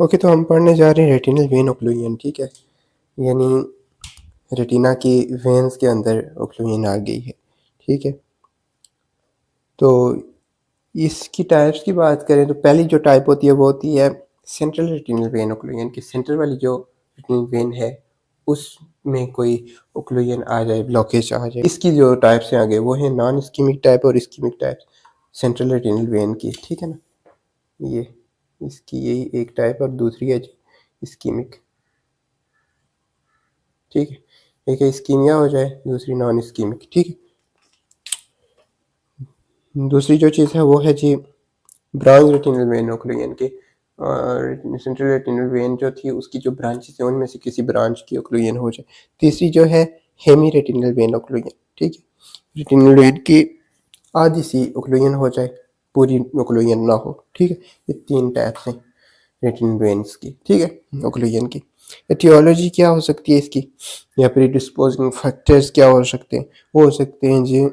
Okay, तो हम पढ़ने जा रहे हैं रेटिनल वेन ओक्लूजन, ठीक है। यानी रेटिना की वेन्स के अंदर ओक्लूजन आ गई है, ठीक है। तो इसकी टाइप्स की बात करें तो पहली जो टाइप होती है वो होती है सेंट्रल रेटिनल वेन ओक्लूजन की। सेंट्रल वाली जो रेटिनल वेन है उसमें कोई ओक्लूजन आ जाए, ब्लॉकेज आ जाए। इसकी जो टाइप्स हैं आगे वो है नॉन इस्कीमिक टाइप और ischaemic type central retinal vein की, ठीक है ना। ये इसकी यही एक टाइप और दूसरी है इस्कीमिक, ठीक है। एक है इस्कीमिया हो जाए, दूसरी नॉन इस्कीमिक, ठीक है। दूसरी जो चीज़ है वो है जी ब्रांच रेटिनल वेन ओक्लूजन की। और सेंट्रल रेटिनल वेन जो थी उसकी जो ब्रांचेस हैं उनमें से किसी ब्रांच की ओक्लूजन हो जाए। तीसरी जो है हेमी रेटिनल वेन ओक्लूजन, ठीक है। रेटिनल वेन की आधी सी ओक्लूजन हो जाए, पूरी ओक्लूजन ना हो, ठीक है। ये तीन टाइप्स हैं रेटिनल वेन्स की, ठीक है, ओक्लूजन की। एटियोलॉजी क्या हो सकती है इसकी, या प्रीडिस्पोजिंग फैक्टर्स क्या हो सकते हैं? वो हो सकते हैं जी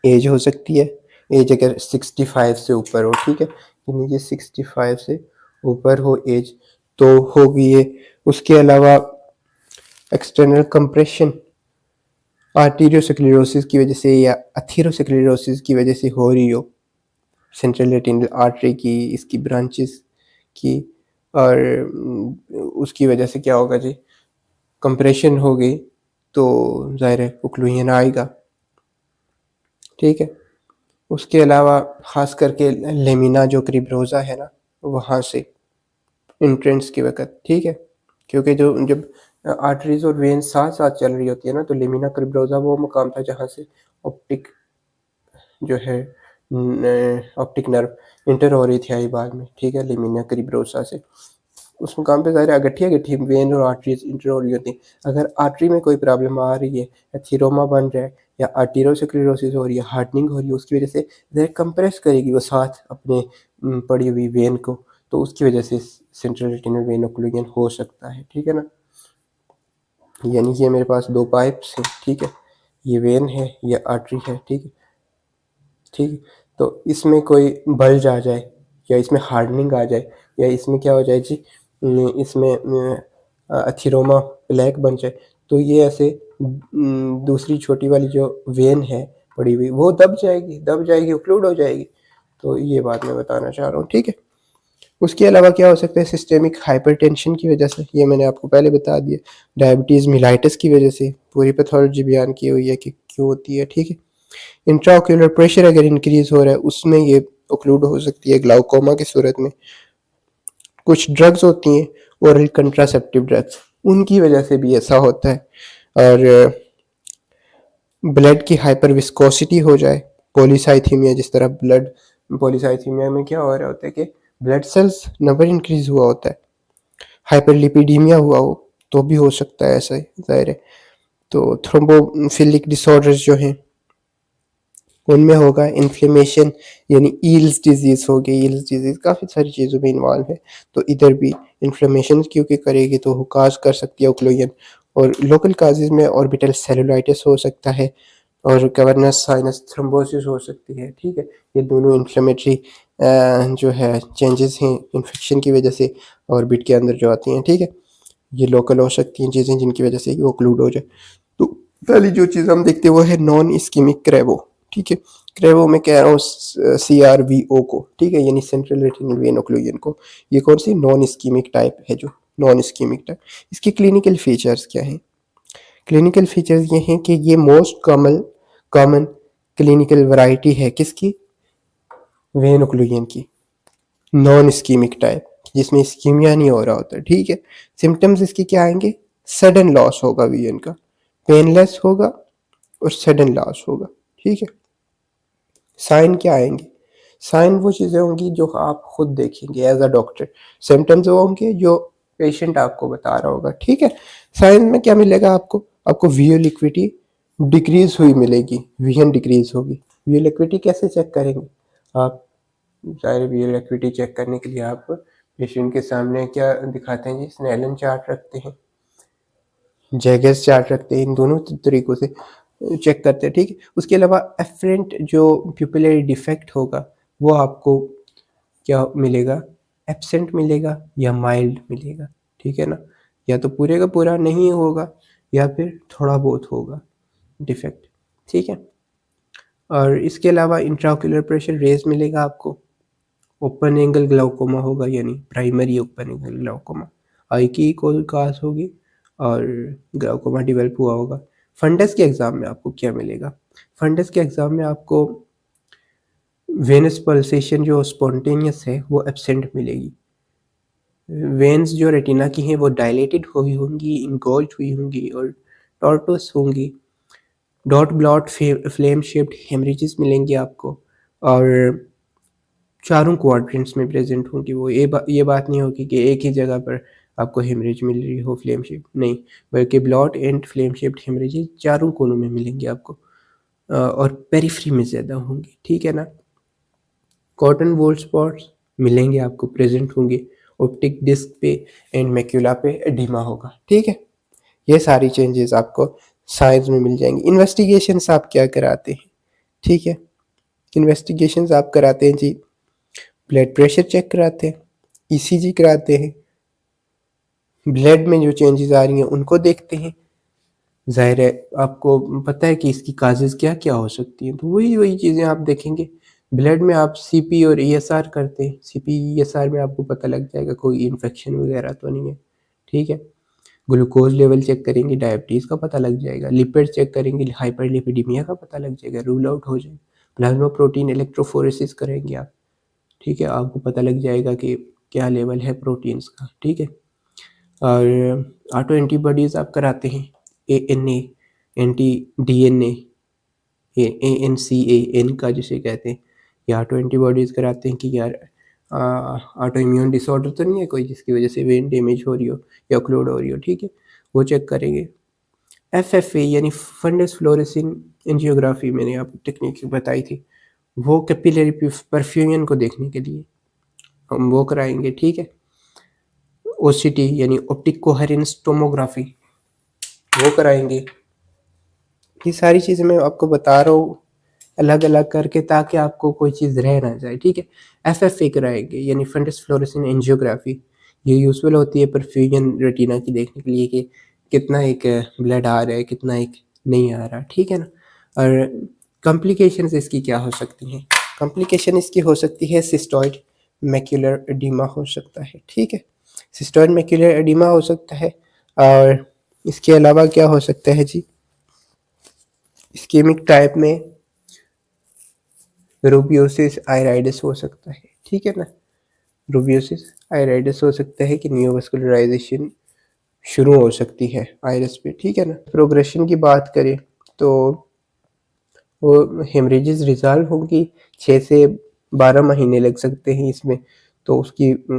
एज हो सकती है। एज अगर 65 से ऊपर हो, ठीक है, यानी कि 65 से ऊपर हो एज तो होगी ये। उसके अलावा एक्सटर्नल कंप्रेशन आर्टीरियोस्क्लेरोसिस की वजह से या अथेरोस्क्लेरोसिस की वजह से हो रही हो, सेंट्रल रेटिनल आर्टरी की, इसकी ब्रांचेस की, और उसकी वजह से क्या होगा जी, कंप्रेशन हो गई तो ज़ाहिर है ओक्लूजन आएगा, ठीक है। उसके अलावा ख़ास करके लेमिना जो क्रिब्रोजा है ना, वहाँ से इंट्रेंस के वक़्त, ठीक है, क्योंकि जो जब आर्टरीज़ और वेन्स साथ-साथ चल रही होती है ना, तो लेमिना क्रिब्रोजा वो मुकाम था जहाँ से ऑप्टिक जो है ऑप्टिक नर्व इंटर हो रही थी आई बाल में, ठीक है, लेमिना क्रिब्रोसा से। उस मुकाम पे ज़ाहिर है गठिया-गठिया वेन और आर्टरीज़ इंटर हो रही होती हैं। अगर आर्टरी में कोई प्रॉब्लम आ रही है, एथीरोमा बन रहा है या आर्टेरियोस्क्लेरोसिस हो रही है, हार्डनिंग हो रही है, उसकी वजह से ज़ाहिर कंप्रेस करेगी वो साथ अपने पड़ी हुई वेन को, तो उसकी वजह से सेंट्रल रेटिनल वेन ओक्लूजन हो सकता है, ठीक है ना। यानी ये मेरे पास दो पाइप्स हैं, ठीक है, ये वेन है, ये आर्टरी है, ठीक है, ठीक है। तो इसमें कोई बल्ज आ जाए या इसमें हार्डनिंग आ जाए या इसमें क्या हो जाए जी, इसमें अथीरोमा प्लेक बन जाए, तो ये ऐसे दूसरी छोटी वाली जो वेन है पड़ी हुई वो दब जाएगी, ओक्लूड हो जाएगी। तो ये बात मैं बताना चाह रहा हूँ, ठीक है। उसके अलावा क्या हो सकता है, सिस्टेमिक हाइपरटेंशन की वजह से, ये मैंने आपको पहले बता दिया। डायबिटीज़ मिलाइटिस की वजह से पूरी पैथोलॉजी बयान की हुई है कि क्यों होती है, ठीक है। इंट्राओक्यूलर प्रेशर अगर इंक्रीज हो रहा है उसमें ये ओक्लूड हो सकती है ग्लाउकोमा की सूरत में। कुछ ड्रग्स होती हैं ओरल कंट्रासेप्टिव ड्रग्स, उनकी वजह से भी ऐसा होता है। और ब्लड की हाइपर विस्कोसिटी हो जाए, पॉलीसाइथीमिया, जिस तरह ब्लड पॉलीसाइथीमिया में क्या हो रहा होता है कि ब्लड सेल्स नंबर इंक्रीज हुआ होता है, हाइपरलिपिडीमिया हुआ हो तो भी हो सकता है ऐसा, जाहिर है। तो थ्रोम्बोफिलिक डिसऑर्डर्स जो हैं उनमें होगा इन्फ्लेमेशन, यानी ईल्स डिजीज़ हो गई, ईल्स डिजीज़ काफ़ी सारी चीज़ों में इन्वॉल्व है। तो इधर भी इन्फ्लेमेशन क्योंकि करेगी तो वो काज कर सकती है ओक्लूजन। और लोकल काजेज़ में ऑर्बिटल सेलुलाइटिस हो सकता है और कैवर्नस साइनस थ्रोम्बोसिस हो सकती है, ठीक है। ये दोनों इन्फ्लेमेटरी जो है चेंजेस हैं इन्फेक्शन की वजह से ऑर्बिट के अंदर जो आती हैं, ठीक है। ये लोकल हो सकती हैं चीज़ें जिनकी वजह से ये ओक्लूड हो जाए। तो पहली जो चीज़ हम देखते हैं वो है नॉन इस्कीमिक क्रेबो, ठीक है। क्रेबो में कह रहा हूँ CRVO को, ठीक है, यानी सेंट्रल रेटिनल वेन ओक्लूजन को। ये कौन सी नॉन इस्कीमिक टाइप है, जो नॉन इस्कीमिक टाइप। इसके क्लिनिकल फीचर्स क्या हैं? क्लिनिकल फीचर्स ये हैं कि ये मोस्ट कॉमन क्लिनिकल वैरायटी है किसकी, वेन ओक्लूजन की, नॉन इस्कीमिक टाइप, जिसमें इस्कीमिया नहीं हो रहा होता, ठीक है। सिम्टम्स इसके क्या आएंगे, सडन लॉस होगा विजन का, पेनलेस होगा और सडन लॉस होगा, ठीक है। साइन क्या आएंगे, साइन वो चीज़ें होंगी जो आप खुद देखेंगे एज अ डॉक्टर। सिम्टम्स वो होंगे जो पेशेंट आपको बता रहा होगा, ठीक है। साइन में क्या मिलेगा आपको, आपको विजुअल एक्विटी डिक्रीज हुई मिलेगी, विजन डिक्रीज होगी। विजुअल एक्विटी कैसे चेक करेंगे आप, सारे विजुअल एक्विटी चेक करने के लिए आप पेशेंट के सामने क्या दिखाते हैं जी, स्नेलन चार्ट रखते हैं, जैगर्स चार्ट रखते हैं, इन दोनों तरीकों से चेक करते हैं, ठीक है। उसके अलावा एफरेंट जो प्यूपिलरी डिफेक्ट होगा वो आपको क्या मिलेगा, एब्सेंट मिलेगा या माइल्ड मिलेगा, ठीक है ना। या तो पूरे का पूरा नहीं होगा या फिर थोड़ा बहुत होगा डिफेक्ट, ठीक है। और इसके अलावा इंट्राओक्यूलर प्रेशर रेज मिलेगा आपको, ओपन एंगल ग्लाउकोमा होगा यानी प्राइमरी ओपन एंगल ग्लाउकोमा, आई की कोई काज होगी और ग्लाउकोमा डेवलप हुआ होगा। फंडस के एग्जाम में आपको क्या मिलेगा? फंडस के एग्जाम में आपको वेनस पल्सेशन जो स्पॉन्टेनियस है वो एब्सेंट मिलेगी। वेन्स जो रेटिना की हैं वो डायलेटेड हुई होंगी, इंगोल्ड हुई होंगी और टॉर्टोस होंगी। Dot blot flame shaped haemorrhages मिलेंगे आपको और चारों क्वाड्रेंट्स में प्रेजेंट होंगी वो। ये बात नहीं होगी कि एक ही जगह पर आपको हेमरेज मिल रही हो फ्लेम शेप, नहीं, बल्कि blot and flame shaped haemorrhages चारों कोनों में मिलेंगे आपको और पेरिफ्री में ज़्यादा होंगी, ठीक है ना। कॉटन वोल स्पॉट्स मिलेंगे आपको, प्रेजेंट होंगे ऑप्टिक डिस्क पे एंड मैक्यूला पे एडिमा होगा, ठीक है। ये सारी चेंजेस आपको साइंस में मिल जाएंगी। इन्वेस्टिगेशंस आप क्या कराते हैं, ठीक है। इन्वेस्टिगेशंस आप कराते हैं जी, ब्लड प्रेशर चेक कराते हैं, ईसीजी कराते हैं, ब्लड में जो चेंजेस आ रही हैं उनको देखते हैं। जाहिर है आपको पता है कि इसकी काजेज़ क्या क्या हो सकती हैं, तो वही चीज़ें आप देखेंगे। ब्लड में आप सीपी और ईएसआर करते हैं, सीपी ईएसआर में आपको पता लग जाएगा कोई इन्फेक्शन वगैरह तो नहीं है, ठीक है। ग्लूकोज लेवल चेक करेंगे, डायबिटीज़ का पता लग जाएगा, लिपिड चेक करेंगे, हाइपरलिपिडीमिया का पता लग जाएगा, रूल आउट हो जाएगा। प्लाज्मा प्रोटीन इलेक्ट्रोफोरेसिस करेंगे आप, ठीक है, आपको पता लग जाएगा कि क्या लेवल है प्रोटीन्स का, ठीक है। और ऑटो एंटीबॉडीज़ आप कराते हैं, ANA एंटी DNA, ANCA का जिसे कहते हैं, या ऑटो एंटीबॉडीज़ कराते हैं कि यार ऑटो इम्यून डिसऑर्डर तो नहीं है कोई जिसकी वजह से वेन डैमेज हो रही हो या ओक्लूड हो रही हो, ठीक है, वो चेक करेंगे। FFA यानी फंडस फ्लोरेसेंट एंजियोग्राफी मैंने आपको टेक्निक बताई थी, वो कैपिलरी परफ्यूजन को देखने के लिए हम वो कराएंगे, ठीक है। OCT यानी ऑप्टिक कोहेरेंस टोमोग्राफी वो कराएंगे। ये सारी चीज़ें मैं आपको बता रहा हूँ अलग अलग करके ताकि आपको कोई चीज़ रह ना जाए, ठीक है। FFA कराएंगे यानी फंडस फ्लोरेसेंट एंजियोग्राफी, ये यूजफुल होती है परफ्यूजन रेटिना की देखने के लिए कि कितना एक ब्लड आ रहा है कितना एक नहीं आ रहा, ठीक है ना। और कॉम्प्लिकेशंस इसकी क्या हो सकती हैं? कॉम्प्लिकेशन इसकी हो सकती है सिस्टॉइड मैक्यूलर एडिमा हो सकता है, ठीक है, सिस्टॉइड मैक्यूलर एडिमा हो सकता है। और इसके अलावा क्या हो सकता है जी, इस्केमिक टाइप में रूबियोसिस आइराइडिस हो सकता है, ठीक है ना। रूबियोसिस आइराइडिस हो सकता है कि न्यूरोवास्कुलराइजेशन शुरू हो सकती है आइरिस पे, ठीक है ना। प्रोग्रेशन की बात करें तो वो हेमरेजेस रिजॉल्व होंगी 6 से 12 महीने लग सकते हैं इसमें, तो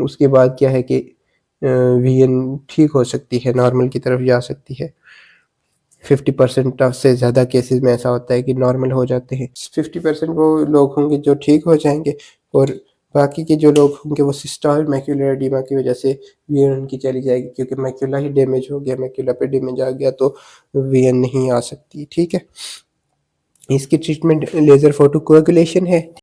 उसके बाद क्या है कि वीएन ठीक हो सकती है, नॉर्मल की तरफ जा सकती है। 50% से ज़्यादा केसेस में ऐसा होता है कि नॉर्मल हो जाते हैं। 50% वो लोग होंगे जो ठीक हो जाएंगे और बाकी के जो लोग होंगे वो सिस्टॉइड मैक्यूलर एडिमा की वजह से वीएन उनकी चली जाएगी, क्योंकि मैक्यूला ही डैमेज हो गया, मैक्यूला पे डैमेज आ गया तो वीएन नहीं आ सकती, ठीक है। इसकी ट्रीटमेंट लेज़र फोटोकोएगुलेशन है।